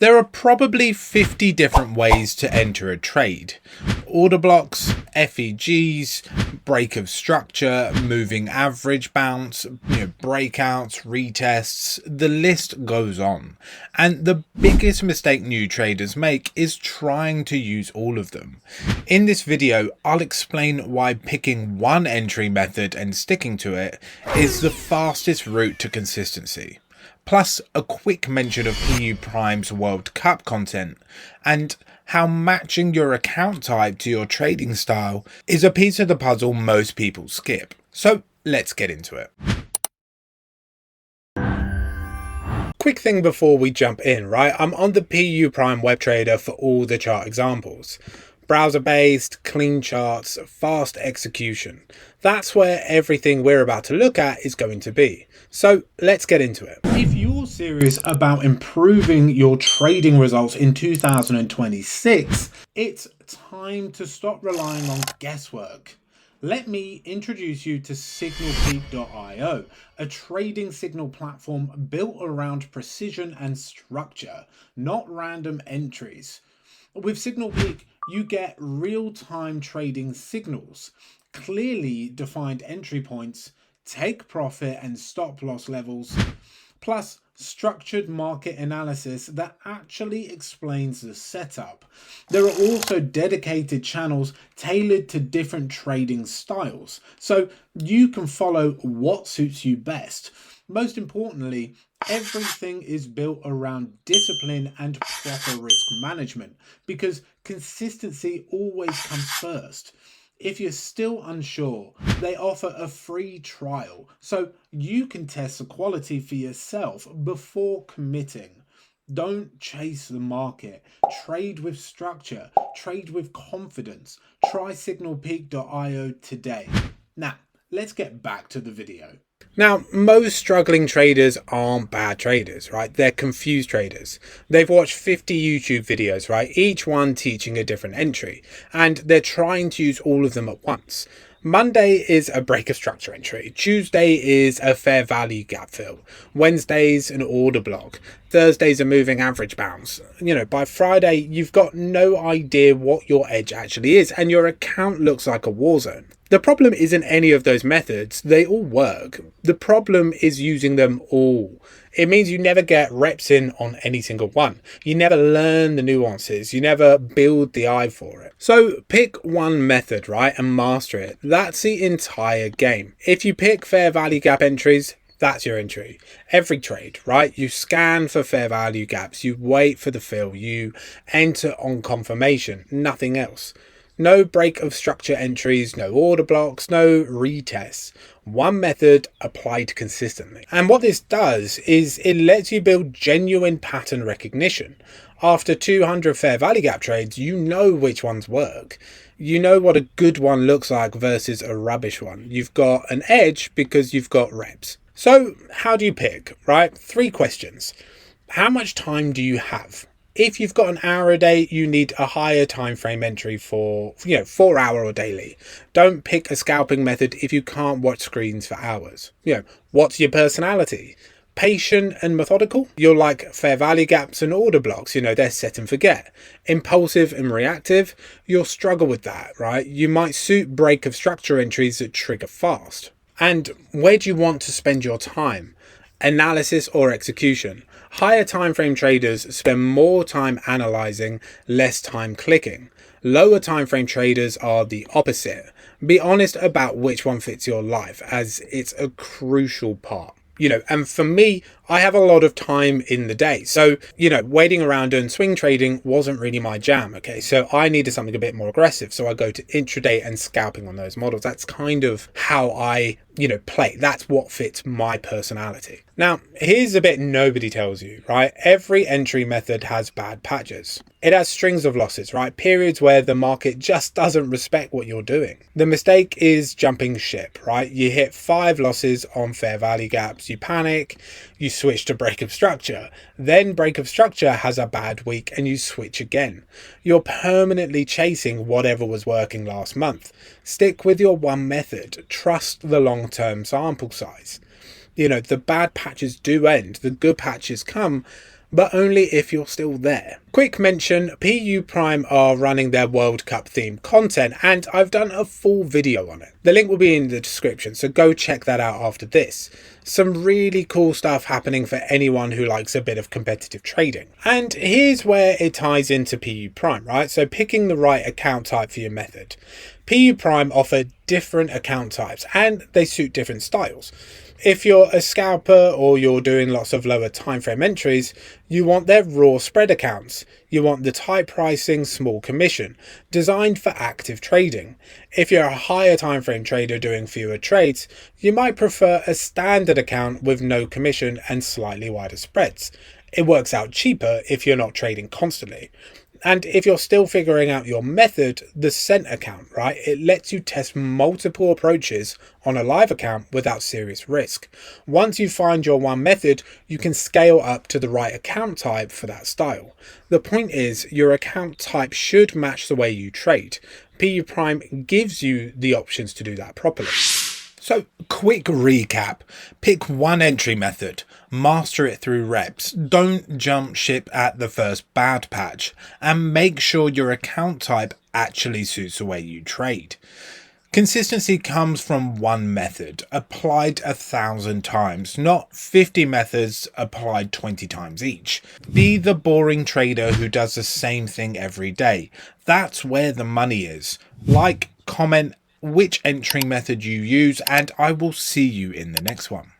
There are probably 50 different ways to enter a trade. Order blocks, FEGs, break of structure, moving average bounce, breakouts, retests, the list goes on. And the biggest mistake new traders make is trying to use all of them. In this video, I'll explain why picking one entry method and sticking to it is the fastest route to consistency. Plus a quick mention of EU Prime's World Cup content, and how matching your account type to your trading style is a piece of the puzzle most people skip. So let's get into it. Quick thing before we jump in, right? I'm on the EU Prime web trader for all the chart examples. Browser-based, clean charts, fast execution. That's where everything we're about to look at is going to be. So let's get into it. If you're serious about improving your trading results in 2026, it's time to stop relying on guesswork. Let me introduce you to signalpeak.io, a trading signal platform built around precision and structure, not random entries. With SignalPeak, you get real-time trading signals, clearly defined entry points, take profit and stop loss levels, plus structured market analysis that actually explains the setup. There are also dedicated channels tailored to different trading styles, so you can follow what suits you best. Most importantly, everything is built around discipline and proper risk management, because consistency always comes first. If you're still unsure, they offer a free trial, so you can test the quality for yourself before committing. Don't chase the market. Trade with structure. Trade with confidence. Try signalpeak.io today. Now, let's get back to the video. Now, most struggling traders aren't bad traders, right? They're confused traders. They've watched 50 YouTube videos, right? Each one teaching a different entry, and they're trying to use all of them at once. Monday is a break of structure entry. Tuesday is a fair value gap fill. Wednesday's an order block. Thursday's a moving average bounce. By Friday, you've got no idea what your edge actually is, and your account looks like a war zone. The problem isn't any of those methods. They all work. The problem is using them all. It means you never get reps in on any single one. You never learn the nuances. You never build the eye for it. So pick one method, right, and master it. That's the entire game. If you pick fair value gap entries, that's your entry. Every trade, right? You scan for fair value gaps. You wait for the fill. You enter on confirmation. Nothing else. No break of structure entries, no order blocks, no retests. One method applied consistently. And what this does is it lets you build genuine pattern recognition. After 200 fair value gap trades, you know which ones work. You know what a good one looks like versus a rubbish one. You've got an edge because you've got reps. So how do you pick, right? 3 questions. How much time do you have? If you've got an hour a day, you need a higher time frame entry for 4 hour or daily. Don't pick a scalping method if you can't watch screens for hours. What's your personality? Patient and methodical? You're like fair value gaps and order blocks, they're set and forget. Impulsive and reactive? You'll struggle with that, right? You might suit break of structure entries that trigger fast. And where do you want to spend your time? Analysis or execution? Higher time frame traders spend more time analyzing, less time clicking. Lower time frame traders are the opposite. Be honest about which one fits your life, as it's a crucial part. And for me, I have a lot of time in the day. So, waiting around doing swing trading wasn't really my jam. Okay. So I needed something a bit more aggressive. So I go to intraday and scalping on those models. That's kind of how I, play. That's what fits my personality. Now, here's a bit nobody tells you, right? Every entry method has bad patches. It has strings of losses, right? Periods where the market just doesn't respect what you're doing. The mistake is jumping ship, right? You hit 5 losses on fair value gaps, you panic, you switch to break of structure. Then break of structure has a bad week and you switch again. You're permanently chasing whatever was working last month. Stick with your one method. Trust the long-term sample size. The bad patches do end. The good patches come. but only if you're still there. Quick mention, PU Prime are running their World Cup themed content, and I've done a full video on it. The link will be in the description, so go check that out after this. Some really cool stuff happening for anyone who likes a bit of competitive trading. And here's where it ties into PU Prime, right? So picking the right account type for your method. PU Prime offer different account types and they suit different styles. If you're a scalper or you're doing lots of lower time frame entries, you want their raw spread accounts. You want the tight pricing, small commission, designed for active trading. If you're a higher time frame trader doing fewer trades, you might prefer a standard account with no commission and slightly wider spreads. It works out cheaper if you're not trading constantly. And if you're still figuring out your method, the Cent account, right? It lets you test multiple approaches on a live account without serious risk. Once you find your one method, you can scale up to the right account type for that style. The point is, your account type should match the way you trade. PU Prime gives you the options to do that properly. So, quick recap. Pick one entry method, master it through reps, don't jump ship at the first bad patch, and make sure your account type actually suits the way you trade. Consistency comes from one method, applied 1,000 times, not 50 methods applied 20 times each. Be the boring trader who does the same thing every day. That's where the money is. Like, comment, which entry method you use, and I will see you in the next one.